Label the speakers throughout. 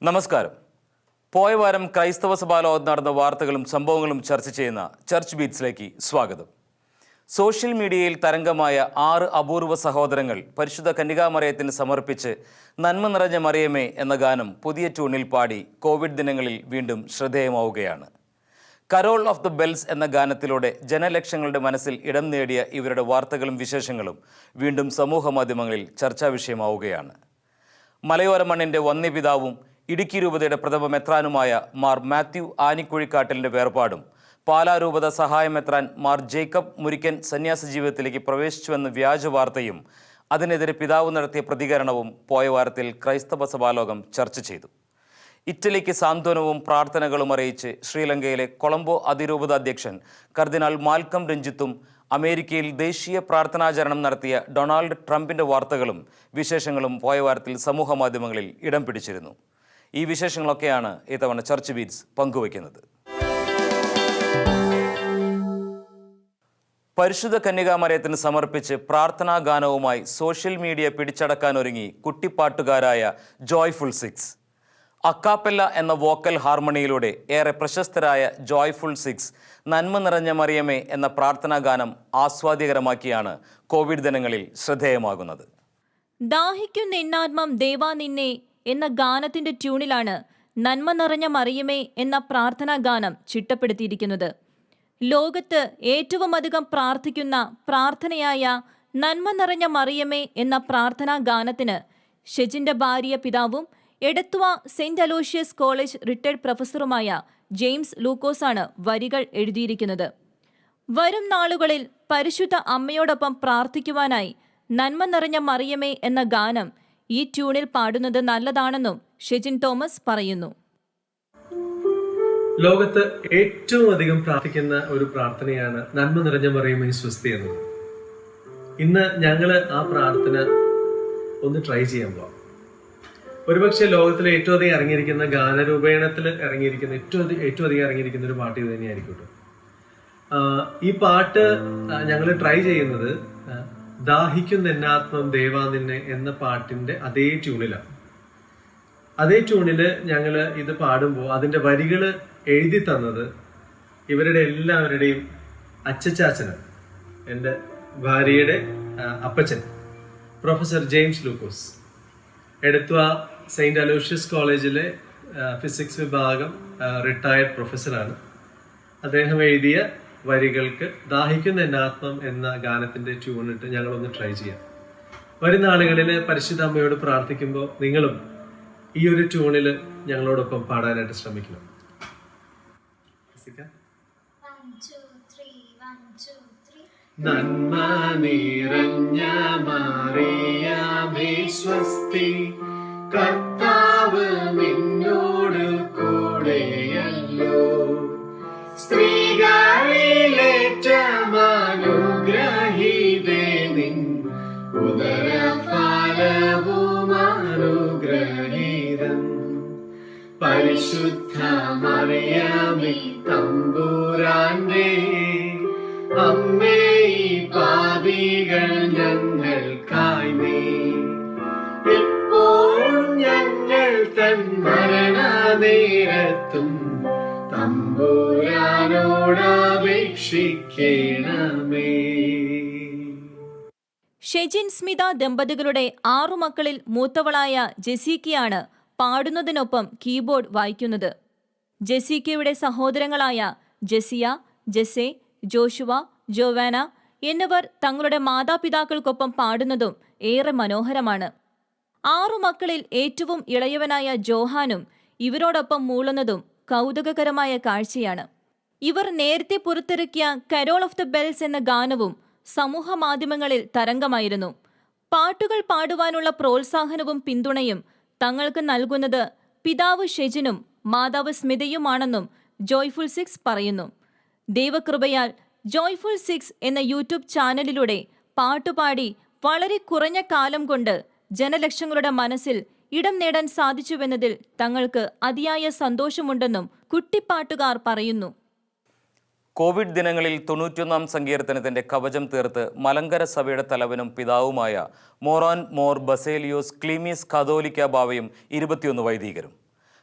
Speaker 1: നമസ്കാരം. പോയ വാരം ക്രൈസ്തവ സഭാലോകത്ത് നടന്ന വാർത്തകളും സംഭവങ്ങളും ചർച്ച ചെയ്യുന്ന ചർച്ച് ബീറ്റ്സിലേക്ക് സ്വാഗതം. സോഷ്യൽ മീഡിയയിൽ തരംഗമായ 6 അപൂർവ സഹോദരങ്ങൾ പരിശുദ്ധ കന്യകാമറിയത്തിന് സമർപ്പിച്ച് നന്മ നിറഞ്ഞ മറിയമേ എന്ന ഗാനം പുതിയ ട്യൂണിൽ പാടി കോവിഡ് ദിനങ്ങളിൽ വീണ്ടും ശ്രദ്ധേയമാവുകയാണ്. കരോൾ ഓഫ് ദ ബെൽസ് എന്ന ഗാനത്തിലൂടെ ജനലക്ഷങ്ങളുടെ മനസ്സിൽ ഇടം നേടിയ ഇവരുടെ വാർത്തകളും വിശേഷങ്ങളും വീണ്ടും സമൂഹ മാധ്യമങ്ങളിൽ ചർച്ചാ വിഷയമാവുകയാണ്. മലയോര മണ്ണിൻ്റെ വന്യപിതാവും ഇടുക്കി രൂപതയുടെ പ്രഥമ മെത്രാനുമായ മാർ മാത്യു ആനിക്കുഴിക്കാട്ടിലിൻ്റെ വേർപാടും പാലാ രൂപത സഹായ മെത്രാൻ മാർ ജേക്കബ് മുരിക്കൻ സന്യാസ ജീവിതത്തിലേക്ക് പ്രവേശിച്ചുവെന്ന വ്യാജ വാർത്തയും അതിനെതിരെ പിതാവ് നടത്തിയ പ്രതികരണവും പോയ വാരത്തിൽ ക്രൈസ്തവ സഭാലോകം ചർച്ച ചെയ്തു. ഇറ്റലിക്ക് സാന്ത്വനവും പ്രാർത്ഥനകളും അറിയിച്ച് ശ്രീലങ്കയിലെ കൊളംബോ അതിരൂപത അധ്യക്ഷൻ കർദിനാൾ മാൽക്കം രഞ്ജിത്തും അമേരിക്കയിൽ ദേശീയ പ്രാർത്ഥനാചരണം നടത്തിയ ഡൊണാൾഡ് ട്രംപിൻ്റെ വാർത്തകളും വിശേഷങ്ങളും പോയ വാരത്തിൽ സമൂഹ മാധ്യമങ്ങളിൽ ഇടം പിടിച്ചിരുന്നു. ഈ വിശേഷങ്ങളൊക്കെയാണ് ഇത്തവണ ചർച്ച് ബീറ്റ്സ് പങ്കുവയ്ക്കുന്നത്. പരിശുദ്ധ കന്യകാമറിയത്തിന് സമർപ്പിച്ച് പ്രാർത്ഥനാ ഗാനവുമായി സോഷ്യൽ മീഡിയ പിടിച്ചടക്കാനൊരുങ്ങി കുട്ടിപ്പാട്ടുകാരായ ജോയ്ഫുൾ 6. അക്കാപ്പെല്ല എന്ന വോക്കൽ ഹാർമണിയിലൂടെ ഏറെ പ്രശസ്തരായ ജോയ്ഫുൾ 6 നന്മ നിറഞ്ഞ മറിയമേ എന്ന പ്രാർത്ഥനാ ഗാനം ആസ്വാദ്യകരമാക്കിയാണ് കോവിഡ് ദിനങ്ങളിൽ ശ്രദ്ധേയമാകുന്നത്.
Speaker 2: ദാഹിക്കുന്ന എന്നാത്മം ദേവാ നിന്നെ എന്ന ഗാനത്തിന്റെ ട്യൂണിലാണ് നന്മ നിറഞ്ഞ മറിയമേ എന്ന പ്രാർത്ഥനാ ഗാനം ചിട്ടപ്പെടുത്തിയിരിക്കുന്നത്. ലോകത്ത് ഏറ്റവും അധികം പ്രാർത്ഥിക്കുന്ന പ്രാർത്ഥനയായ നന്മ നിറഞ്ഞ മറിയമേ എന്ന പ്രാർത്ഥനാ ഗാനത്തിന് ഷെജിന്റെ ഭാര്യ പിതാവും Edathua saint Aloysius college retired പ്രൊഫസറുമായ ജെയിംസ് ലൂക്കോസാണ് വരികൾ എഴുതിയിരിക്കുന്നത്. വരും നാളുകളിൽ പരിശുദ്ധ അമ്മയോടൊപ്പം പ്രാർത്ഥിക്കുവാനായി നന്മ നിറഞ്ഞ മറിയമേ എന്ന ഗാനം ഈ ട്യൂണിൽ പാടുന്നത് നല്ലതാണെന്നും ഷെജിൻ തോമസ് പറയുന്നു.
Speaker 3: ലോകത്ത് ഏറ്റവും അധികം പ്രാർത്ഥിക്കുന്ന ഒരു പ്രാർത്ഥനയാണ് നന്മ നിറഞ്ഞ മറിയമേ സ്വസ്തി എന്നത്. ഇന്ന് ഞങ്ങള് ആ പ്രാർത്ഥന ഒന്ന് ട്രൈ ചെയ്യാൻ പോവാം. ഒരുപക്ഷെ ലോകത്തിലെ ഏറ്റവും അധികം ഇറങ്ങിയിരിക്കുന്ന ഗാനരൂപേണത്തിൽ ഇറങ്ങിയിരിക്കുന്ന ഏറ്റവും അധികം ഇറങ്ങിയിരിക്കുന്ന ഒരു പാട്ട് ഇത് തന്നെയായിരിക്കും. ഈ പാട്ട് ഞങ്ങൾ ട്രൈ ചെയ്യുന്നത് ദാഹിക്കുന്ന എന്നാത്മം ദേവാ നിന്നെ എന്ന പാട്ടിന്റെ അതേ ട്യൂണിലാണ്. അതേ ട്യൂണില് ഞങ്ങൾ ഇത് പാടുമ്പോൾ അതിന്റെ വരികള് എഴുതി തന്നത് ഇവരുടെ എല്ലാവരുടെയും അച്ചച്ചാച്ചനാണ്. എൻ്റെ ഭാര്യയുടെ അപ്പച്ചൻ പ്രൊഫസർ ജെയിംസ് ലൂക്കോസ്, എടത്വ സെയിന്റ് അലോഷ്യസ് കോളേജിലെ ഫിസിക്സ് വിഭാഗം റിട്ടയർഡ് പ്രൊഫസറാണ്. അദ്ദേഹം എഴുതിയ വരികൾക്ക് ദാഹിക്കുന്ന എന്നാത്മം എന്ന ഗാനത്തിന്റെ ട്യൂണിട്ട് ഞങ്ങളൊന്ന് ട്രൈ ചെയ്യാം. വരുന്ന ആളുകളിൽ പരിശുദ്ധ അമ്മയോട് പ്രാർത്ഥിക്കുമ്പോൾ നിങ്ങളും ഈ ഒരു ട്യൂണിൽ ഞങ്ങളോടൊപ്പം പാടാനായിട്ട് ശ്രമിക്കണം. നന്മ നിറഞ്ഞ മറിയമേ സ്വസ്തി, കർത്താവ് നിന്നോട് കൂടെയല്ലോ, സ്ത്രീകളിലേറ്റം അനുഗ്രഹീതേ നിൻ ഉദരഫലവും അനുഗ്രഹീതം. പരിശുദ്ധ മറിയമേ തമ്പുരാന്റെ അമ്മേ, ഈ പാപികൾ ഞങ്ങൾക്കായി നീ ഇപ്പോഴും ഞങ്ങൾ തൻ മരണനേരത്തും തമ്പുരാനോടപേക്ഷിക്കണമേ.
Speaker 2: ഷെജിൻ സ്മിത ദമ്പതികളുടെ 6 മക്കളിൽ മൂത്തവളായ ജെസീക്കയാണ് പാടുന്നതിനൊപ്പം കീബോർഡ് വായിക്കുന്നത്. ജെസീക്കയുടെ സഹോദരങ്ങളായ ജെസിയ, ജെസെ, ജോഷുവ, ജോവാന എന്നിവർ തങ്ങളുടെ മാതാപിതാക്കൾക്കൊപ്പം പാടുന്നതും ഏറെ മനോഹരമാണ്. 6 മക്കളിൽ ഏറ്റവും ഇളയവനായ ജോഹാനും ഇവരോടൊപ്പം മൂളുന്നതും കൗതുകകരമായ കാഴ്ചയാണ്. ഇവർ നേരത്തെ പുറത്തിറക്കിയ കരോൾ ഓഫ് ദ ബെൽസ് എന്ന ഗാനവും സമൂഹ മാധ്യമങ്ങളിൽ തരംഗമായിരുന്നു. പാട്ടുകൾ പാടുവാനുള്ള പ്രോത്സാഹനവും പിന്തുണയും തങ്ങൾക്ക് നൽകുന്നത് പിതാവ് ഷെജിനും മാതാവ് സ്മിതയുമാണെന്നും ജോയ്ഫുൾ 6 പറയുന്നു. ദൈവകൃപയാൽ ജോയ്ഫുൾ 6 എന്ന യൂട്യൂബ് ചാനലിലൂടെ പാട്ടുപാടി വളരെ കുറഞ്ഞ കാലം കൊണ്ട് ജനലക്ഷങ്ങളുടെ മനസ്സിൽ ഇടം നേടാൻ സാധിച്ചുവെന്നതിൽ തങ്ങൾക്ക് അതിയായ സന്തോഷമുണ്ടെന്നും കുട്ടിപ്പാട്ടുകാർ പറയുന്നു.
Speaker 1: കോവിഡ് ദിനങ്ങളിൽ 91-ാം സങ്കീർത്തനത്തിൻ്റെ കവചം തീർത്ത് മലങ്കര സഭയുടെ തലവനും പിതാവുമായ മോറാൻ മോർ ബസേലിയോസ് ക്ലീമീസ് കാതോലിക്ക ബാവയും 21 വൈദികരും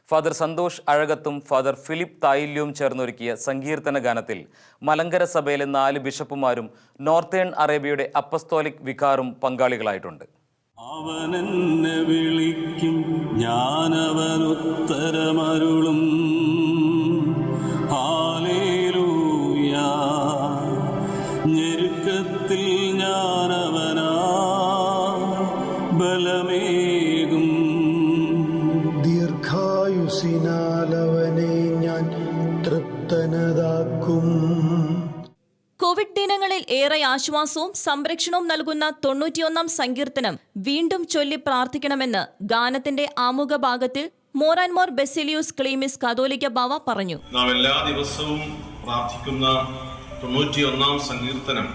Speaker 1: ഫാദർ സന്തോഷ് അഴകത്തും ഫാദർ ഫിലിപ്പ് തായില്യവും ചേർന്നൊരുക്കിയ സങ്കീർത്തന ഗാനത്തിൽ മലങ്കര സഭയിലെ 4 ബിഷപ്പുമാരും നോർത്തേൺ അറേബ്യയുടെ അപ്പസ്തോലിക് വികാറും പങ്കാളികളായിട്ടുണ്ട്.
Speaker 4: അവനെന്നെ വിളിക്കും, ഞാനവനുത്തരമരുളും. ഹല്ലേലൂയ. ഞെരുക്കത്തിൽ ഞാനവനാ ബലമേകും.
Speaker 5: ദീർഘായുസിനാലവനെ ഞാൻ തൃപ്തനതാക്കും.
Speaker 2: കോവിഡ് ദിനങ്ങളിൽ ഏറെ ആശ്വാസവും സംരക്ഷണവും നൽകുന്ന 91 സങ്കീർത്തനം വീണ്ടും ചൊല്ലി പ്രാർത്ഥിക്കണമെന്ന് ഗാനത്തിന്റെ ആമുഖ ഭാഗത്തിൽ more and more Baselios Cleemis കാതോലിക്ക ബാവ പറഞ്ഞു.
Speaker 6: നാം എല്ലാ ദിവസവും പ്രാർത്ഥിക്കുന്ന 91 സങ്കീർത്തനം,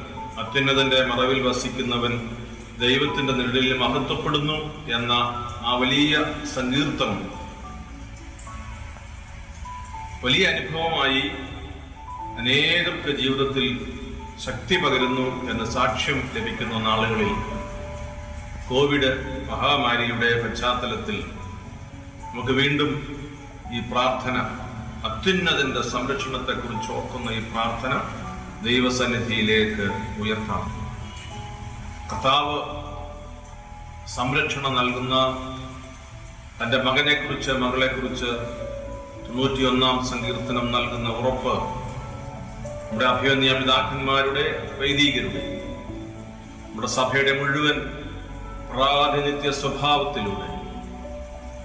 Speaker 6: അത്യുന്നതന്റെ മറവിൽ വസിക്കുന്നവൻ ദൈവത്തിന്റെ നിഴലിൽ മഹത്വപ്പെടുന്നു എന്ന ആ വലിയ സങ്കീർത്തനം വലിയ അനുഭവമായി അനേകർക്ക് ജീവിതത്തിൽ ശക്തി പകരുന്നു എന്ന സാക്ഷ്യം ലഭിക്കുന്ന നാളുകളിൽ കോവിഡ് മഹാമാരിയുടെ പശ്ചാത്തലത്തിൽ നമുക്ക് വീണ്ടും ഈ പ്രാർത്ഥന, അത്യുന്നതന്റെ സംരക്ഷണത്തെക്കുറിച്ച് ഓർക്കുന്ന ഈ പ്രാർത്ഥന ദൈവസന്നിധിയിലേക്ക് ഉയർത്താം. കർത്താവ് സംരക്ഷണം നൽകുന്ന തൻ്റെ മകനെക്കുറിച്ച്, മകളെക്കുറിച്ച് 91 സങ്കീർത്തനം നൽകുന്ന ഉറപ്പ് നമ്മുടെ അഭിവന്യ പിതാക്കന്മാരുടെ വൈദികരുടെ, നമ്മുടെ സഭയുടെ മുഴുവൻ പ്രാതിനിധ്യ സ്വഭാവത്തിലൂടെ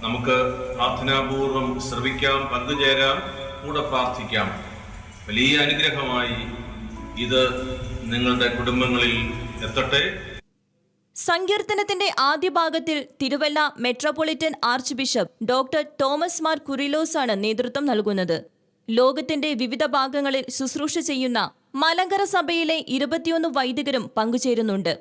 Speaker 6: നമുക്ക് പ്രാർത്ഥനാപൂർവം ശ്രവിക്കാം, പങ്കുചേരാം, കൂടെ പ്രാർത്ഥിക്കാം. വലിയ അനുഗ്രഹമായി ഇത് നിങ്ങളുടെ കുടുംബങ്ങളിൽ എത്തട്ടെ.
Speaker 2: സങ്കീർത്തനത്തിന്റെ ആദ്യ ഭാഗത്തിൽ Thiruvalla metropolitan archbishop doctor Thomas Mar Kurilos ആണ് നേതൃത്വം നൽകുന്നത്. ലോകത്തിന്റെ വിവിധ ഭാഗങ്ങളിൽ ശുശ്രൂഷ ചെയ്യുന്ന മലങ്കര സഭയിലെ 21 വൈദികരും പങ്കുചേരുന്നുണ്ട്.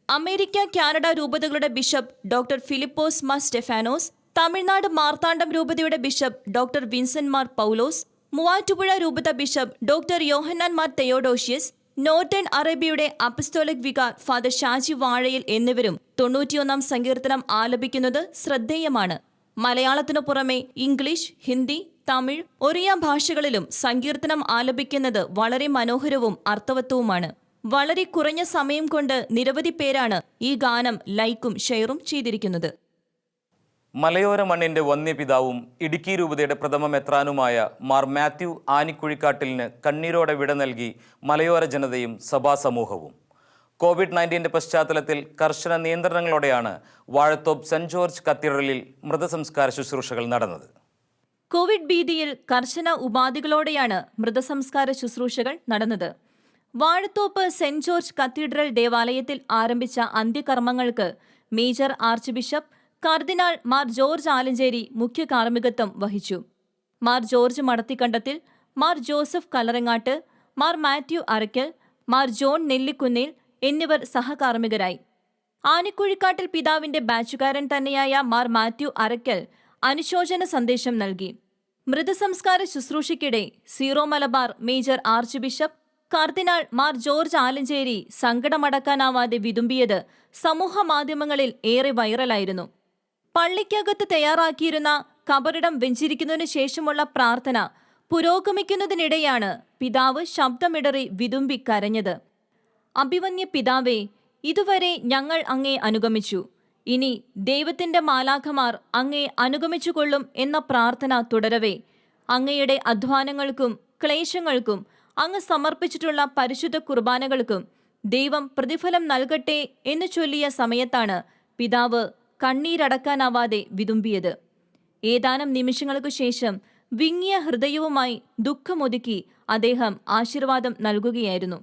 Speaker 2: അമേരിക്ക, കാനഡ രൂപതകളുടെ ബിഷപ്പ് ഡോക്ടർ ഫിലിപ്പോസ് മാർ സ്റ്റെഫാനോസ്, തമിഴ്നാട് മാർത്താണ്ഡം രൂപതയുടെ ബിഷപ്പ് ഡോക്ടർ വിൻസെന്റ് മാർ പൗലോസ്, മൂവാറ്റുപുഴ രൂപത bishop doctor Yohannan Mar Theodosius, northern അറേബ്യയുടെ apostolic vicar father Shaji Vazhayil എന്നിവരും 91 സങ്കീർത്തനം ആലപിക്കുന്നത് ശ്രദ്ധേയമാണ്. മലയാളത്തിനു പുറമെ ഇംഗ്ലീഷ്, ഹിന്ദി, തമിഴ്, ഒറിയ ഭാഷകളിലും സങ്കീർത്തനം ആലപിക്കുന്നത് വളരെ മനോഹരവും അർത്ഥവത്തവുമാണ്. വളരെ കുറഞ്ഞ സമയം കൊണ്ട് നിരവധി പേരാണ് ഈ ഗാനം ലൈക്കും ഷെയറും ചെയ്തിരിക്കുന്നത്.
Speaker 1: മലയോര മണ്ണിന്റെ വന്യപിതാവും ഇടുക്കി രൂപതയുടെ പ്രഥമ മെത്രാനുമായ മാർ മാത്യു ആനിക്കുഴിക്കാട്ടിലിന് കണ്ണീരോടെ വിട നൽകി മലയോര ജനതയും സഭാസമൂഹവും. കോവിഡ്-19 പശ്ചാത്തലത്തിൽ കർശന നിയന്ത്രണങ്ങളോടെയാണ് വാഴത്തോപ്പ് സെന്റ് ജോർജ് കത്തീഡ്രലിൽ മൃതസംസ്കാര ശുശ്രൂഷകൾ നടന്നത്.
Speaker 2: കോവിഡ് ഭീതിയിൽ കർശന ഉപാധികളോടെയാണ് മൃതസംസ്കാര ശുശ്രൂഷകൾ നടന്നത്. വാഴത്തോപ്പ് സെന്റ് ജോർജ് കത്തീഡ്രൽ ദേവാലയത്തിൽ ആരംഭിച്ച അന്ത്യകർമ്മങ്ങൾക്ക് മേജർ ആർച്ച് ബിഷപ്പ് കർദിനാൾ മാർ ജോർജ് ആലഞ്ചേരി മുഖ്യ കാർമ്മികത്വം വഹിച്ചു. Mar George Madathikandathil, Mar Joseph Kallarangatt, Mar Mathew Arackal, Mar John Nellikunnil എന്നിവർ സഹകാർമ്മികരായി. ആനിക്കുഴിക്കാട്ടിൽ പിതാവിന്റെ ബാച്ചുകാരൻ തന്നെയായ മാർ മാത്യു അറയ്ക്കൽ അനുശോചന സന്ദേശം നൽകി. മൃതസംസ്കാര ശുശ്രൂഷയ്ക്കിടെ Syro Malabar major archbishop കർദിനാൾ മാർ ജോർജ് ആലഞ്ചേരി സങ്കടമടക്കാനാവാതെ വിതുമ്പിയത് സമൂഹ മാധ്യമങ്ങളിൽ ഏറെ വൈറലായിരുന്നു. പള്ളിക്കകത്ത് തയ്യാറാക്കിയിരുന്ന കബറിടം വെഞ്ചിരിക്കുന്നതിനു ശേഷമുള്ള പ്രാർത്ഥന പുരോഗമിക്കുന്നതിനിടെയാണ് പിതാവ് ശബ്ദമിടറി വിതുമ്പി കരഞ്ഞത്. അഭിവന്യ പിതാവേ, ഇതുവരെ ഞങ്ങൾ അങ്ങേ അനുഗമിച്ചു. ഇനി ദൈവത്തിന്റെ മാലാഖമാർ അങ്ങേ അനുഗമിച്ചുകൊള്ളും എന്ന പ്രാർത്ഥന തുടരവേ, അങ്ങയുടെ അധ്വാനങ്ങൾക്കും ക്ലേശങ്ങൾക്കും അങ്ങ് സമർപ്പിച്ചിട്ടുള്ള പരിശുദ്ധ കുർബാനകൾക്കും ദൈവം പ്രതിഫലം നൽകട്ടെ എന്ന് ചൊല്ലിയ സമയത്താണ് പിതാവ് കണ്ണീരടക്കാനാവാതെ വിതുമ്പിയത്. ഏതാനും നിമിഷങ്ങൾക്കു ശേഷം വിങ്ങിയ ഹൃദയവുമായി ദുഃഖമൊതുക്കി അദ്ദേഹം ആശീർവാദം നൽകുകയായിരുന്നു.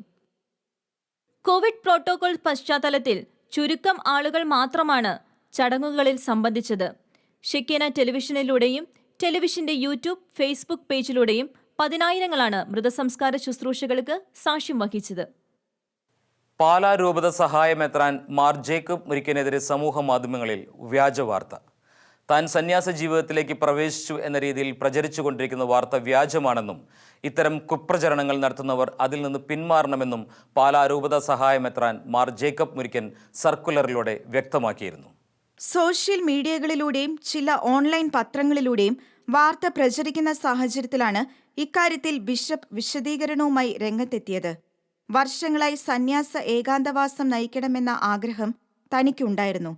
Speaker 2: കോവിഡ് പ്രോട്ടോകോൾ പശ്ചാത്തലത്തിൽ ചുരുക്കം ആളുകൾ മാത്രമാണ് ചടങ്ങുകളിൽ സംബന്ധിച്ചത്. ഷെക്കേന ടെലിവിഷനിലൂടെയും ടെലിവിഷന്റെ യൂട്യൂബ്, ഫേസ്ബുക്ക് പേജിലൂടെയും പതിനായിരങ്ങളാണ് മൃതസംസ്കാര ശുശ്രൂഷകൾക്ക് സാക്ഷ്യം വഹിച്ചത്.
Speaker 1: പാലാ രൂപത സഹായമെത്രാൻ മാർ ജേക്കബ് മുരിക്കനെതിരെ സമൂഹ മാധ്യമങ്ങളിൽ വ്യാജ വാർത്ത. താൻ സന്യാസ ജീവിതത്തിലേക്ക് പ്രവേശിച്ചു എന്ന രീതിയിൽ പ്രചരിച്ചുകൊണ്ടിരിക്കുന്ന വാർത്ത വ്യാജമാണെന്നും ഇത്തരം കുപ്രചരണങ്ങൾ നടത്തുന്നവർ അതിൽ നിന്ന് പിന്മാറണമെന്നും പാലാ രൂപത സഹായമെത്രാൻ മാർ ജേക്കബ് മുരിക്കൻ സർക്കുലറിലൂടെ വ്യക്തമാക്കിയിരുന്നു.
Speaker 7: സോഷ്യൽ മീഡിയകളിലൂടെയും ചില ഓൺലൈൻ പത്രങ്ങളിലൂടെയും വാർത്ത പ്രചരിക്കുന്ന സാഹചര്യത്തിലാണ് ഇക്കാര്യത്തിൽ ബിഷപ്പ് വിശദീകരണവുമായി രംഗത്തെത്തിയത്. വർഷങ്ങളായി സന്യാസ ഏകാന്തവാസം നയിക്കണമെന്ന ആഗ്രഹം തനിക്കുണ്ടായിരുന്നു.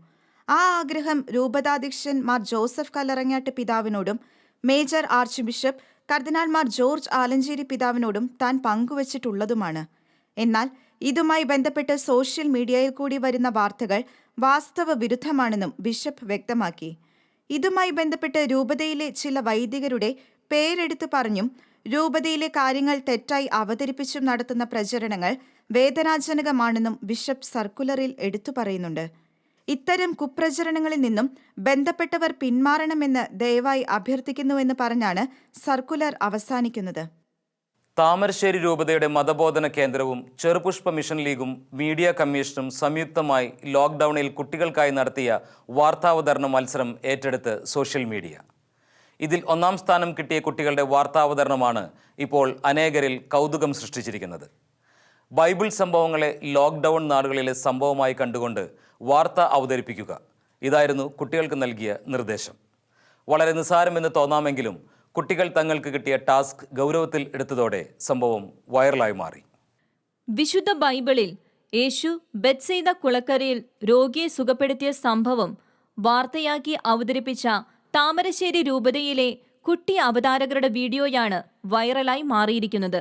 Speaker 7: ആ ആഗ്രഹം രൂപതാധ്യക്ഷൻ മാർ ജോസഫ് കല്ലറങ്ങാട്ട് പിതാവിനോടും മേജർ ആർച്ച് ബിഷപ്പ് കർദിനാൾ മാർ ജോർജ് ആലഞ്ചേരി പിതാവിനോടും താൻ പങ്കുവച്ചിട്ടുള്ളതുമാണ്. എന്നാൽ ഇതുമായി ബന്ധപ്പെട്ട് സോഷ്യൽ മീഡിയയിൽ കൂടി വരുന്ന വാർത്തകൾ വാസ്തവ വിരുദ്ധമാണെന്നും ബിഷപ്പ് വ്യക്തമാക്കി. ഇതുമായി ബന്ധപ്പെട്ട് രൂപതയിലെ ചില വൈദികരുടെ പേരെടുത്തു പറഞ്ഞും രൂപതയിലെ കാര്യങ്ങൾ തെറ്റായി അവതരിപ്പിച്ചും നടത്തുന്ന പ്രചരണങ്ങൾ വേദനാജനകമാണെന്നും ബിഷപ്പ് സർക്കുലറിൽ എടുത്തു പറയുന്നുണ്ട്. ഇത്തരം കുപ്രചരണങ്ങളിൽ നിന്നും ബന്ധപ്പെട്ടവർ പിന്മാറണമെന്ന് ദയവായി അഭ്യർത്ഥിക്കുന്നുവെന്ന് പറഞ്ഞാണ് സർക്കുലർ അവസാനിക്കുന്നത്.
Speaker 1: താമരശ്ശേരി രൂപതയുടെ മതബോധന കേന്ദ്രവും ചെറുപുഷ്പ മിഷൻ ലീഗും മീഡിയ കമ്മീഷനും സംയുക്തമായി ലോക്ക്ഡൌണിൽ കുട്ടികൾക്കായി നടത്തിയ വാർത്താവതരണ മത്സരം ഏറ്റെടുത്ത് സോഷ്യൽ മീഡിയ. ഇതിൽ 1-ാം സ്ഥാനം കിട്ടിയ കുട്ടികളുടെ വാർത്താവതരണമാണ് ഇപ്പോൾ അനേകരിൽ കൗതുകം സൃഷ്ടിച്ചിരിക്കുന്നത്. ബൈബിൾ സംഭവങ്ങളെ ലോക്ക്ഡൌൺ നാടുകളിലെ സംഭവമായി കണ്ടുകൊണ്ട് വാർത്ത അവതരിപ്പിക്കുക, ഇതായിരുന്നു കുട്ടികൾക്ക് നൽകിയ നിർദ്ദേശം. വളരെ നിസ്സാരമെന്ന് തോന്നാമെങ്കിലും കുട്ടികൾ തങ്ങൾക്ക് കിട്ടിയ ടാസ്ക് ഗൗരവത്തിൽ എടുത്തതോടെ സംഭവം വൈറലായി മാറി.
Speaker 2: വിശുദ്ധ ബൈബിളിൽ യേശു ബെത്സൈദ കുളക്കരയിൽ രോഗിയെ സുഖപ്പെടുത്തിയ സംഭവം വാർത്തയാക്കി അവതരിപ്പിച്ച താമരശ്ശേരി രൂപതയിലെ കുട്ടി അവതാരകരുടെ വീഡിയോയാണ് വൈറലായി മാറിയിരിക്കുന്നത്.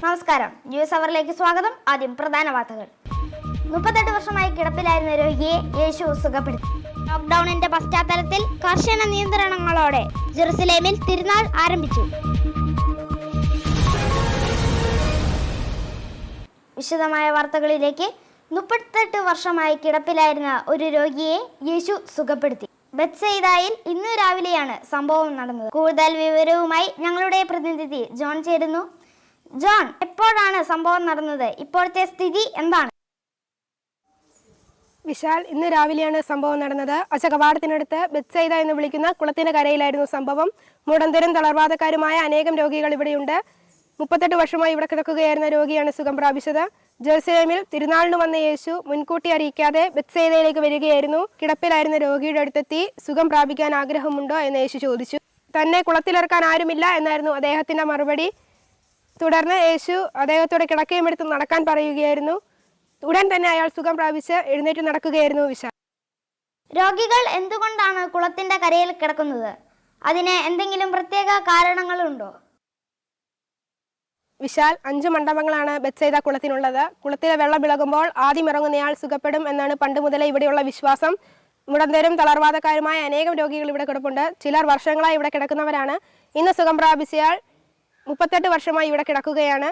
Speaker 8: നമസ്കാരം, ന്യൂസ് അവറിലേക്ക് സ്വാഗതം. ആദ്യം പ്രധാന വാർത്തകൾ. 38 വർഷമായി കിടപ്പിലായിരുന്ന രോഗിയെ യേശു സുഖപ്പെടുത്തി. ലോക്ക്ഡൌണിന്റെ പശ്ചാത്തലത്തിൽ കർശന നിയന്ത്രണങ്ങളോടെ ജെറുസലേമിൽ തിരുനാൾ ആരംഭിച്ചു. വിശദമായ വാർത്തകളിലേക്ക്. 38 വർഷമായി കിടപ്പിലായിരുന്ന ഒരു രോഗിയെ യേശു സുഖപ്പെടുത്തി. ബെത്സൈദയിൽ ഇന്നു രാവിലെയാണ് സംഭവം നടന്നത്. കൂടുതൽ വിവരവുമായി ഞങ്ങളുടെ പ്രതിനിധി ജോൺ ചേരുന്നു. ജോൺ, എപ്പോഴാണ് സംഭവം നടന്നത്? ഇപ്പോഴത്തെ സ്ഥിതി എന്താണ്?
Speaker 9: വിശാൽ, ഇന്ന് രാവിലെയാണ് സംഭവം നടന്നത്. അശകവാടത്തിനടുത്ത് ബെത്സൈദ എന്ന് വിളിക്കുന്ന കുളത്തിന്റെ കരയിലായിരുന്നു സംഭവം. മുടന്തരും തളർവാദക്കാരുമായ അനേകം രോഗികൾ ഇവിടെയുണ്ട്. 38 വർഷമായി ഇവിടെ കിടക്കുകയായിരുന്ന രോഗിയാണ് സുഖം പ്രാപിച്ചത്. ജെറുസലേമിൽ തിരുനാളിന് വന്ന യേശു മുൻകൂട്ടി അറിയിക്കാതെ ബെത്സൈദയിലേക്ക് വരികയായിരുന്നു. കിടപ്പിലായിരുന്ന രോഗിയുടെ അടുത്തെത്തി സുഖം പ്രാപിക്കാൻ ആഗ്രഹമുണ്ടോ എന്ന് യേശു ചോദിച്ചു. തന്നെ കുളത്തിലിറക്കാൻ ആരുമില്ല എന്നായിരുന്നു അദ്ദേഹത്തിന്റെ മറുപടി. തുടർന്ന് യേശു അദ്ദേഹത്തോട് കിടക്കയും എടുത്ത് നടക്കാൻ പറയുകയായിരുന്നു. ഉടൻ തന്നെ അയാൾ സുഖം പ്രാപിച്ച് എഴുന്നേറ്റ് നടക്കുകയായിരുന്നു. വിശാൽ,
Speaker 8: രോഗികൾ എന്തുകൊണ്ടാണ് കുളത്തിന്റെ കരയിൽ കിടക്കുന്നത്? അതിന് എന്തെങ്കിലും പ്രത്യേക കാരണങ്ങളുണ്ടോ?
Speaker 9: വിശാൽ, 5 മണ്ഡപങ്ങളാണ് ബെത്സൈദ കുളത്തിനുള്ളത്. കുളത്തിലെ വെള്ളം ഇളകുമ്പോൾ ആദ്യം ഇറങ്ങുന്നയാൾ സുഖപ്പെടും എന്നാണ് പണ്ട് മുതലേ ഇവിടെയുള്ള വിശ്വാസം. മുടന്തരും തളർവാദക്കാരുമായ അനേകം രോഗികൾ ഇവിടെ കിടപ്പുണ്ട്. ചിലർ വർഷങ്ങളായി ഇവിടെ കിടക്കുന്നവരാണ്. ഇന്ന് സുഖം പ്രാപിച്ചയാൾ 38 വർഷമായി ഇവിടെ കിടക്കുകയാണ്.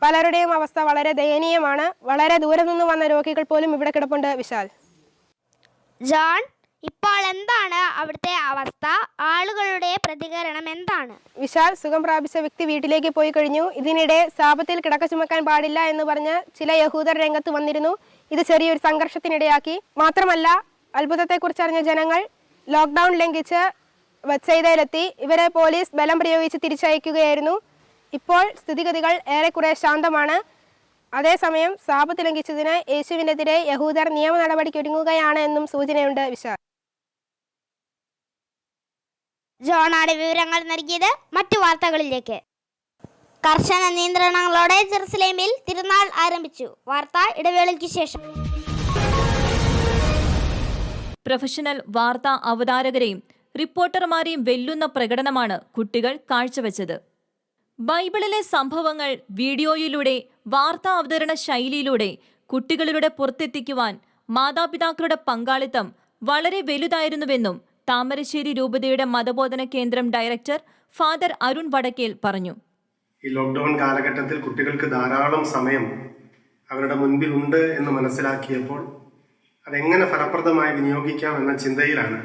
Speaker 9: പലരുടെയും അവസ്ഥ വളരെ ദയനീയമാണ്. വളരെ ദൂരെ നിന്ന് വന്ന രോഗികൾ പോലും ഇവിടെ കിടപ്പുണ്ട്. വിശാൽ,
Speaker 8: ജോൺ, ഇപ്പോൾ എന്താണ് അവിടുത്തെ അവസ്ഥ? ആളുകളുടെ പ്രതികരണം എന്താണ്?
Speaker 9: വിശാൽ, സുഖം പ്രാപിച്ച വ്യക്തി വീട്ടിലേക്ക് പോയി കഴിഞ്ഞു. ഇതിനിടെ സാപത്തിൽ കിടക്ക ചുമക്കാൻ പാടില്ല എന്ന് പറഞ്ഞ് ചില യഹൂദർ രംഗത്ത് വന്നിരുന്നു. ഇത് ചെറിയൊരു സംഘർഷത്തിനിടയാക്കി. മാത്രമല്ല, അത്ഭുതത്തെക്കുറിച്ച് അറിഞ്ഞ ജനങ്ങൾ ലോക്ക്ഡൌൺ ലംഘിച്ച് ബെത്സൈദയിലെത്തി. ഇവരെ പോലീസ് ബലം പ്രയോഗിച്ച് തിരിച്ചയക്കുകയായിരുന്നു. ഇപ്പോൾ സ്ഥിതിഗതികൾ ഏറെക്കുറെ ശാന്തമാണ്. അതേസമയം സാപത്ത് ലംഘിച്ചതിന് യേശുവിനെതിരെ യഹൂദർ നിയമ നടപടിക്ക് ഒരുങ്ങുകയാണ് എന്നും സൂചനയുണ്ട്. വിശാൽ,
Speaker 8: ജോണാണ് വിവരങ്ങൾ നൽകിയത്. മറ്റു വാർത്തകളിലേക്ക്. കർശന നിയന്ത്രണങ്ങളോടെ ജെറുസലേമിൽ തിരുനാൾ ആരംഭിച്ചു. വാർത്ത ഇടവേളയ്ക്ക് ശേഷം.
Speaker 2: പ്രൊഫഷണൽ വാർത്താ അവതാരകരെയും റിപ്പോർട്ടർമാരെയും വെല്ലുന്ന പ്രകടനമാണ് കുട്ടികൾ കാഴ്ചവെച്ചത്. ബൈബിളിലെ സംഭവങ്ങൾ വീഡിയോയിലൂടെ വാർത്താ അവതരണ ശൈലിയിലൂടെ കുട്ടികളിലൂടെ പുറത്തെത്തിക്കുവാൻ മാതാപിതാക്കളുടെ പങ്കാളിത്തം വളരെ വലുതായിരുന്നുവെന്നും താമരശ്ശേരി രൂപതയുടെ മതബോധന കേന്ദ്രം ഡയറക്ടർ ഫാദർ അരുൺ വടക്കേൽ പറഞ്ഞു.
Speaker 10: ഈ ലോക്ക്ഡൗൺ കാലഘട്ടത്തിൽ കുട്ടികൾക്ക് ധാരാളം സമയം അവരുടെ മുൻപിൽ ഉണ്ട് എന്ന് മനസ്സിലാക്കിയപ്പോൾ അതെങ്ങനെ ഫലപ്രദമായി വിനിയോഗിക്കാം എന്ന ചിന്തയിലാണ്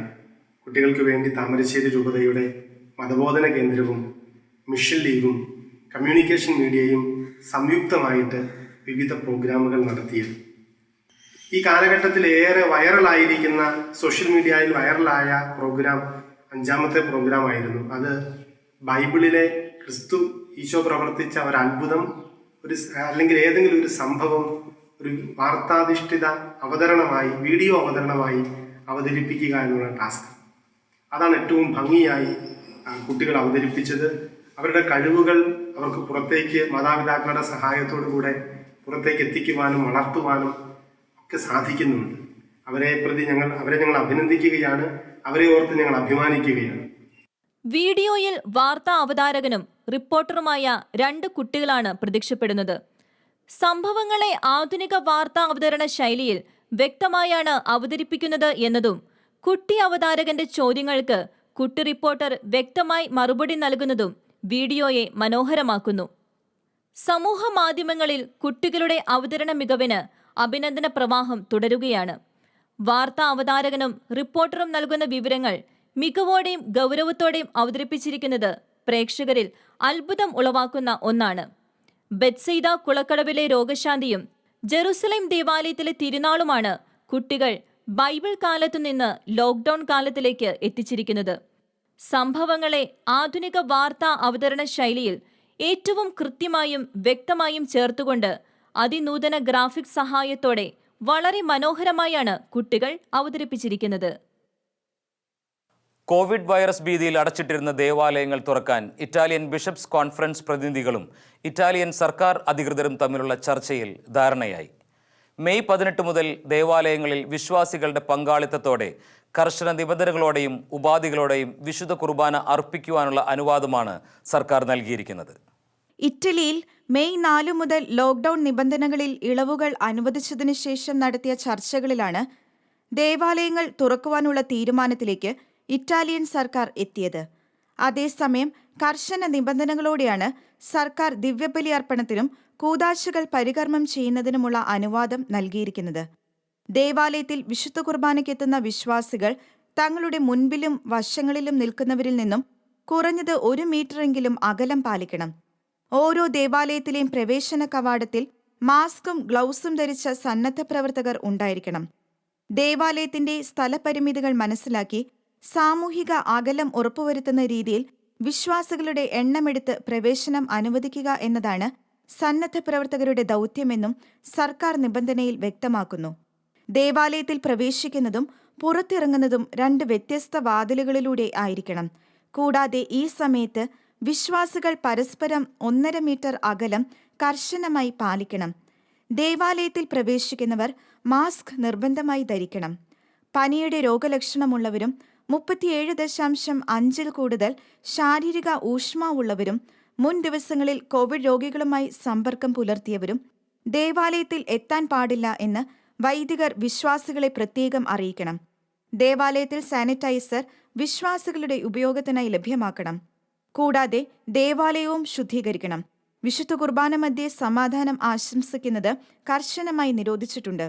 Speaker 10: കുട്ടികൾക്ക് വേണ്ടി താമരശ്ശേരി രൂപതയുടെ മതബോധന കേന്ദ്രവും മിഷൻ ലീഗും കമ്മ്യൂണിക്കേഷൻ മീഡിയയും സംയുക്തമായിട്ട് വിവിധ പ്രോഗ്രാമുകൾ നടത്തിയത്. ഈ കാലഘട്ടത്തിൽ ഏറെ വൈറലായിരിക്കുന്ന സോഷ്യൽ മീഡിയയിൽ വൈറലായ പ്രോഗ്രാം 5-ാമത്തെ പ്രോഗ്രാം ആയിരുന്നു. അത് ബൈബിളിലെ ഈശോ പ്രവർത്തിച്ച ഒരു അത്ഭുതം, അല്ലെങ്കിൽ ഏതെങ്കിലും ഒരു സംഭവം ഒരു വാർത്താധിഷ്ഠിത അവതരണമായി, വീഡിയോ അവതരണമായി അവതരിപ്പിക്കുക എന്നുള്ള ടാസ്ക്. അതാണ് ഏറ്റവും ഭംഗിയായി കുട്ടികൾ അവതരിപ്പിച്ചത്. അവരുടെ കഴിവുകൾ അവർക്ക് പുറത്തേക്ക് മാതാപിതാക്കളുടെ സഹായത്തോടു കൂടെ പുറത്തേക്ക് എത്തിക്കുവാനും വളർത്തുവാനും ഒക്കെ സാധിക്കുന്നുണ്ട്. അവരെ ഞങ്ങൾ അഭിനന്ദിക്കുകയാണ്. അവരെ ഓർത്ത് ഞങ്ങൾ അഭിമാനിക്കുകയാണ്.
Speaker 2: വീഡിയോയിൽ വാർത്താ അവതാരകനും റിപ്പോർട്ടറുമായ 2 കുട്ടികളാണ് പ്രത്യക്ഷപ്പെടുന്നത്. സംഭവങ്ങളെ ആധുനിക വാർത്താ അവതരണ ശൈലിയിൽ വ്യക്തമായാണ് അവതരിപ്പിക്കുന്നത് എന്നതും കുട്ടി അവതാരകന്റെ ചോദ്യങ്ങൾക്ക് കുട്ടി റിപ്പോർട്ടർ വ്യക്തമായി മറുപടി നൽകുന്നതും വീഡിയോയെ മനോഹരമാക്കുന്നു. സമൂഹ മാധ്യമങ്ങളിൽ കുട്ടികളുടെ അവതരണ മികവിന് അഭിനന്ദന പ്രവാഹം തുടരുകയാണ്. വാർത്താ അവതാരകനും റിപ്പോർട്ടറും നൽകുന്ന വിവരങ്ങൾ മികവോടെയും ഗൗരവത്തോടെയും അവതരിപ്പിച്ചിരിക്കുന്നത് പ്രേക്ഷകരിൽ അത്ഭുതം ഉളവാക്കുന്ന ഒന്നാണ്. ബെത്സെയ്ദ കുളക്കടവിലെ രോഗശാന്തിയും ജെറുസലേം ദേവാലയത്തിലെ തിരുനാളുമാണ് കുട്ടികൾ ബൈബിൾ കാലത്തുനിന്ന് ലോക്ക്ഡൌൺ കാലത്തിലേക്ക് എത്തിച്ചിരിക്കുന്നത്. സംഭവങ്ങളെ ആധുനിക വാർത്താ അവതരണ ശൈലിയിൽ ഏറ്റവും കൃത്യമായും വ്യക്തമായും ചേർത്തുകൊണ്ട് അതിനൂതന ഗ്രാഫിക്സ് സഹായത്തോടെ വളരെ മനോഹരമായാണ് കുട്ടികൾ അവതരിപ്പിച്ചിരിക്കുന്നത്.
Speaker 1: കോവിഡ് വൈറസ് ഭീതിയിൽ അടച്ചിട്ടിരുന്ന ദേവാലയങ്ങൾ തുറക്കാൻ ഇറ്റാലിയൻ ബിഷപ്സ് കോൺഫറൻസ് പ്രതിനിധികളും ഇറ്റാലിയൻ സർക്കാർ അധികൃതരും തമ്മിലുള്ള ചർച്ചയിൽ ധാരണയായി. മെയ് 18 മുതൽ ദേവാലയങ്ങളിൽ വിശ്വാസികളുടെ പങ്കാളിത്തത്തോടെ കർശന നിബന്ധനകളോടെയും ഉപാധികളോടെയും വിശുദ്ധ കുർബാന അർപ്പിക്കുവാനുള്ള അനുവാദമാണ് സർക്കാർ നൽകിയിരിക്കുന്നത്.
Speaker 7: ഇറ്റലിയിൽ മെയ് 4 മുതൽ ലോക്ക്ഡൌൺ നിബന്ധനകളിൽ ഇളവുകൾ അനുവദിച്ചതിനു ശേഷം നടത്തിയ ചർച്ചകളിലാണ് ദേവാലയങ്ങൾ തുറക്കുവാനുള്ള തീരുമാനത്തിലേക്ക് ഇറ്റാലിയൻ സർക്കാർ എത്തിയത്. അതേസമയം കർശന നിബന്ധനകളോടെയാണ് സർക്കാർ ദിവ്യബലി അർപ്പണത്തിനും കൂദാശകൾ പരികർമ്മം ചെയ്യുന്നതിനുമുള്ള അനുവാദം നൽകിയിരിക്കുന്നത്. ദേവാലയത്തിൽ വിശുദ്ധ കുർബാനയ്ക്കെത്തുന്ന വിശ്വാസികൾ തങ്ങളുടെ മുൻപിലും വശങ്ങളിലും നിൽക്കുന്നവരിൽ നിന്നും കുറഞ്ഞത് 1 മീറ്ററെങ്കിലും അകലം പാലിക്കണം. ഓരോ ദേവാലയത്തിലെയും പ്രവേശന കവാടത്തിൽ മാസ്കും ഗ്ലൗസും ധരിച്ച സന്നദ്ധ പ്രവർത്തകർ ഉണ്ടായിരിക്കണം. ദേവാലയത്തിന്റെ സ്ഥലപരിമിതികൾ മനസ്സിലാക്കി സാമൂഹിക അകലം ഉറപ്പുവരുത്തുന്ന രീതിയിൽ വിശ്വാസികളുടെ എണ്ണമെടുത്ത് പ്രവേശനം അനുവദിക്കുക എന്നതാണ് സന്നദ്ധ പ്രവർത്തകരുടെ ദൗത്യമെന്നും സർക്കാർ നിബന്ധനയിൽ വ്യക്തമാക്കുന്നു. ദേവാലയത്തിൽ പ്രവേശിക്കുന്നതും പുറത്തിറങ്ങുന്നതും 2 വ്യത്യസ്ത വാതിലുകളിലൂടെ ആയിരിക്കണം. കൂടാതെ ഈ സമയത്ത് വിശ്വാസികൾ പരസ്പരം 1.5 മീറ്റർ അകലം കർശനമായി പാലിക്കണം. ദേവാലയത്തിൽ പ്രവേശിക്കുന്നവർ മാസ്ക് നിർബന്ധമായി ധരിക്കണം. പനിയുടെ രോഗലക്ഷണമുള്ളവരും 37.5 കൂടുതൽ ശാരീരിക ഊഷ്മാവുള്ളവരും മുൻ ദിവസങ്ങളിൽ കോവിഡ് രോഗികളുമായി സമ്പർക്കം പുലർത്തിയവരും ദേവാലയത്തിൽ എത്താൻ പാടില്ല എന്ന് വൈദികർ വിശ്വാസികളെ പ്രത്യേകം അറിയിക്കണം. ദേവാലയത്തിൽ സാനിറ്റൈസർ വിശ്വാസികളുടെ ഉപയോഗത്തിനായി ലഭ്യമാക്കണം. കൂടാതെ ദേവാലയവും ശുദ്ധീകരിക്കണം. വിശുദ്ധ കുർബാന മധ്യേ സമാധാനം ആശംസിക്കുന്നത് കർശനമായി നിരോധിച്ചിട്ടുണ്ട്.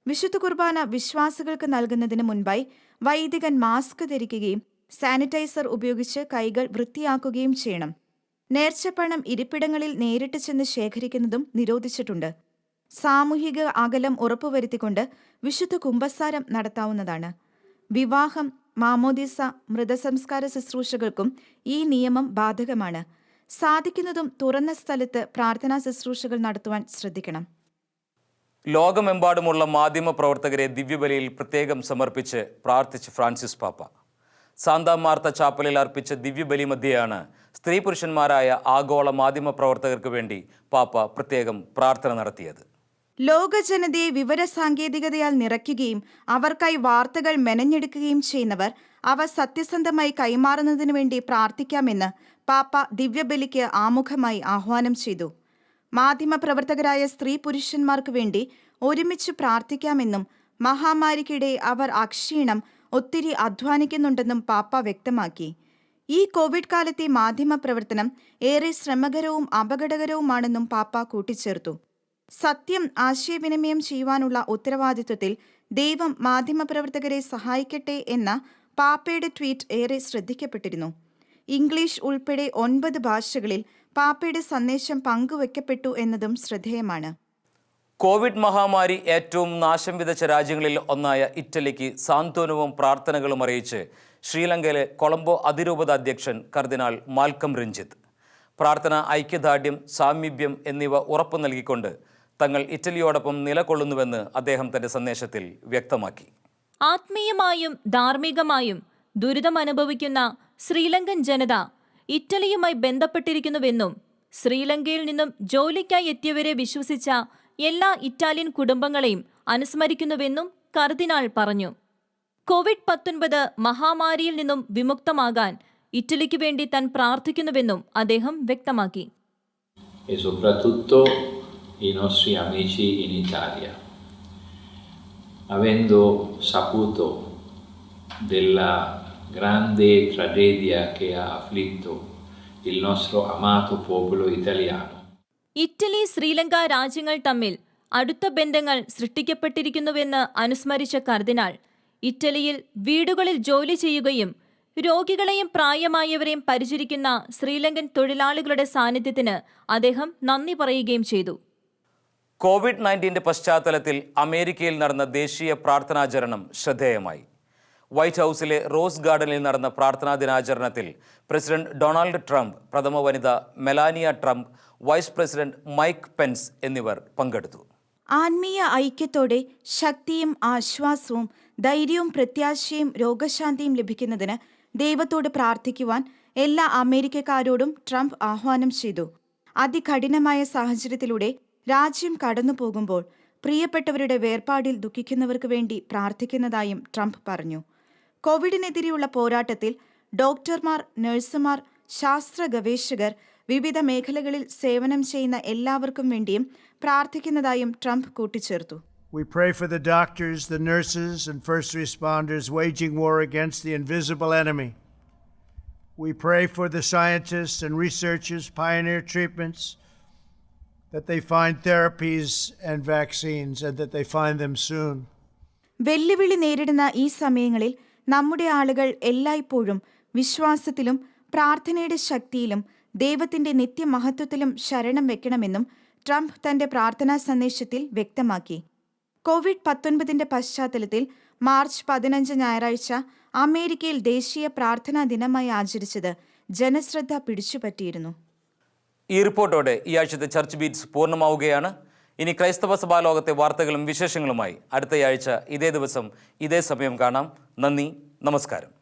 Speaker 7: വിശുദ്ധ കുർബാന വിശ്വാസികൾക്ക് നൽകുന്നതിന് മുൻപായി വൈദികൻ മാസ്ക് ധരിക്കുകയും സാനിറ്റൈസർ ഉപയോഗിച്ച് കൈകൾ വൃത്തിയാക്കുകയും ചെയ്യണം. നേർച്ചപ്പണം ഇരിപ്പിടങ്ങളിൽ നേരിട്ട് ചെന്ന് ശേഖരിക്കുന്നതും നിരോധിച്ചിട്ടുണ്ട്. സാമൂഹിക അകലം ഉറപ്പുവരുത്തിക്കൊണ്ട് വിശുദ്ധ കുമ്പസാരം നടത്താവുന്നതാണ്. വിവാഹം, മാമോദീസ, മൃതസംസ്കാര ശുശ്രൂഷകൾക്കും ഈ നിയമം ബാധകമാണ്. സാധിക്കുന്നതും തുറന്ന സ്ഥലത്ത് പ്രാർത്ഥനാ ശുശ്രൂഷകൾ നടത്തുവാൻ ശ്രദ്ധിക്കണം.
Speaker 1: ലോകമെമ്പാടുമുള്ള മാധ്യമ പ്രവർത്തകരെ ദിവ്യബലിയിൽ പ്രത്യേകം സമർപ്പിച്ച് പ്രാർത്ഥിച്ച് ഫ്രാൻസിസ് പാപ്പ. സാന്താ മാർത്ത ചാപ്പലിൽ അർപ്പിച്ച ദിവ്യബലി മധ്യയാണ് സ്ത്രീ പുരുഷന്മാരായ ആഗോള മാധ്യമ പ്രവർത്തകർക്ക് വേണ്ടി പാപ്പ പ്രത്യേകം പ്രാർത്ഥന നടത്തിയത്.
Speaker 7: ലോക ജനതയെ വിവരസാങ്കേതികതയാൽ നിറയ്ക്കുകയും അവർക്കായി വാർത്തകൾ മെനഞ്ഞെടുക്കുകയും ചെയ്യുന്നവർ അവ സത്യസന്ധമായി കൈമാറുന്നതിനു വേണ്ടി പ്രാർത്ഥിക്കാമെന്ന് പാപ്പ ദിവ്യബലിക്ക് ആമുഖമായി ആഹ്വാനം ചെയ്തു. മാധ്യമപ്രവർത്തകരായ സ്ത്രീ പുരുഷന്മാർക്ക് വേണ്ടി ഒരുമിച്ച് പ്രാർത്ഥിക്കാമെന്നും മഹാമാരിക്കിടെ അവർ അക്ഷീണം ഒത്തിരി അധ്വാനിക്കുന്നുണ്ടെന്നും പാപ്പ വ്യക്തമാക്കി. ഈ കോവിഡ് കാലത്തെ മാധ്യമപ്രവർത്തനം ഏറെ ശ്രമകരവും അപകടകരവുമാണെന്നും പാപ്പ കൂട്ടിച്ചേർത്തു. സത്യം ആശയവിനിമയം ചെയ്യുവാനുള്ള ഉത്തരവാദിത്വത്തിൽ ദൈവം മാധ്യമപ്രവർത്തകരെ സഹായിക്കട്ടെ എന്ന പാപ്പയുടെ ട്വീറ്റ് ഏറെ ശ്രദ്ധിക്കപ്പെട്ടിരുന്നു. ഇംഗ്ലീഷ് ഉൾപ്പെടെ 9 ഭാഷകളിൽ പാപ്പയുടെ സന്ദേശം പങ്കുവയ്ക്കപ്പെട്ടു എന്നതും ശ്രദ്ധേയമാണ്.
Speaker 1: കോവിഡ് മഹാമാരി ഏറ്റവും നാശം വിതച്ച രാജ്യങ്ങളിൽ ഒന്നായ ഇറ്റലിക്ക് സാന്ത്വനവും പ്രാർത്ഥനകളും അറിയിച്ച് ശ്രീലങ്കയിലെ കൊളംബോ അതിരൂപത അധ്യക്ഷൻ കർദിനാൾ മാൽക്കം രഞ്ജിത്ത്. പ്രാർത്ഥന, ഐക്യദാർഢ്യം, സാമീപ്യം എന്നിവ ഉറപ്പു നൽകിക്കൊണ്ട് തങ്ങൾ ഇറ്റലിയോടൊപ്പം നിലകൊള്ളുന്നുവെന്ന് അദ്ദേഹം തന്റെ സന്ദേശത്തിൽ വ്യക്തമാക്കി.
Speaker 2: ആത്മീയമായും ധാർമ്മികമായും ദുരിതമനുഭവിക്കുന്ന ശ്രീലങ്കൻ ജനത ഇറ്റലിയുമായി ബന്ധപ്പെട്ടിരിക്കുന്നുവെന്നും ശ്രീലങ്കയിൽ നിന്നും ജോലിക്കായി എത്തിയവരെ വിശ്വസിച്ച എല്ലാ ഇറ്റാലിയൻ കുടുംബങ്ങളെയും അനുസ്മരിക്കുന്നുവെന്നും കർദിനാൾ പറഞ്ഞു. കോവിഡ്-19 മഹാമാരിയിൽ നിന്നും വിമുക്തമാകാൻ ഇറ്റലിക്ക് വേണ്ടി താൻ പ്രാർത്ഥിക്കുന്നുവെന്നും അദ്ദേഹം വ്യക്തമാക്കി.
Speaker 11: E soprattutto i nostri amici in Italia, avendo saputo della grande tragedia che ha afflitto il nostro amato popolo italiano.
Speaker 2: Italy Sri Lanka രാജ്യങ്ങൾ തമ്മിൽ അടുത്ത ബന്ധങ്ങൾ സൃഷ്ടിക്കപ്പെട്ടിരിക്കുന്നുവെന്ന് അനുസ്മരിച്ച കർദിനാൾ ഇറ്റലിയിൽ വീടുകളിൽ ജോലി ചെയ്യുകയും രോഗികളെയും പ്രായമായവരെയും പരിചരിക്കുന്ന ശ്രീലങ്കൻ തൊഴിലാളികളുടെ സാന്നിധ്യത്തിന് അദ്ദേഹം നന്ദി പറയുകയും ചെയ്തു.
Speaker 1: കോവിഡ്-19 പശ്ചാത്തലത്തിൽ അമേരിക്കയിൽ നടന്ന ദേശീയ പ്രാർത്ഥനാചരണം ശ്രദ്ധേയമായി. വൈറ്റ് ഹൗസിലെ റോസ് ഗാർഡനിൽ നടന്ന പ്രാർത്ഥനാ ദിനാചരണത്തിൽ പ്രസിഡന്റ് ഡൊണാൾഡ് ട്രംപ്, പ്രഥമ വനിത Melania Trump, vice president Mike Pence എന്നിവർ പങ്കെടുത്തു.
Speaker 7: ആത്മീയ ഐക്യത്തോടെ ശക്തിയും ആശ്വാസവും ധൈര്യവും പ്രത്യാശയും രോഗശാന്തിയും ലഭിക്കുന്നതിന് ദൈവത്തോട് പ്രാർത്ഥിക്കുവാൻ എല്ലാ അമേരിക്കക്കാരോടും ട്രംപ് ആഹ്വാനം ചെയ്തു. അതികഠിനമായ സാഹചര്യത്തിലൂടെ രാജ്യം കടന്നു പോകുമ്പോൾ പ്രിയപ്പെട്ടവരുടെ വേർപാടിൽ ദുഃഖിക്കുന്നവർക്ക് വേണ്ടി പ്രാർത്ഥിക്കുന്നതായും ട്രംപ് പറഞ്ഞു. കോവിഡിനെതിരെയുള്ള പോരാട്ടത്തിൽ ഡോക്ടർമാർ, നഴ്സുമാർ, ശാസ്ത്ര ഗവേഷകർ, വിവിധ മേഖലകളിൽ സേവനം ചെയ്യുന്ന എല്ലാവർക്കും വേണ്ടിയും പ്രാർത്ഥിക്കുന്നതായും ട്രംപ് കൂട്ടിച്ചേർത്തു.
Speaker 5: We pray for the doctors, the nurses, and first responders waging war against the invisible enemy. We pray for the scientists and researchers pioneer treatments, that they find therapies and vaccines, and that they find them soon.
Speaker 7: വെല്ലുവിളി നേരിടുന്ന ഈ സമയങ്ങളിൽ നമ്മുടെ ആളുകൾ എല്ലായ്പ്പോഴും വിശ്വാസത്തിലും പ്രാർത്ഥനയുടെ ശക്തിയിലും ദൈവത്തിന്റെ നിത്യമഹത്വത്തിലും ശരണം വെക്കണമെന്നും ട്രംപ് തന്റെ പ്രാർത്ഥനാ സന്ദേശത്തിൽ വ്യക്തമാക്കി. കോവിഡ്-19 പശ്ചാത്തലത്തിൽ മാർച്ച് 15 ഞായറാഴ്ച അമേരിക്കയിൽ ദേശീയ പ്രാർത്ഥനാ ദിനമായി ആചരിച്ചത് ജനശ്രദ്ധ പിടിച്ചുപറ്റിയിരുന്നു.
Speaker 1: ഈ റിപ്പോർട്ടോടെ ഈ ആഴ്ചത്തെ ചർച്ച് ബീറ്റ്സ് പൂർണ്ണമാവുകയാണ്. ഇനി ക്രൈസ്തവ സഭാലോകത്തെ വാർത്തകളും വിശേഷങ്ങളുമായി അടുത്തയാഴ്ച ഇതേ ദിവസം ഇതേ സമയം കാണാം. നന്ദി, നമസ്കാരം.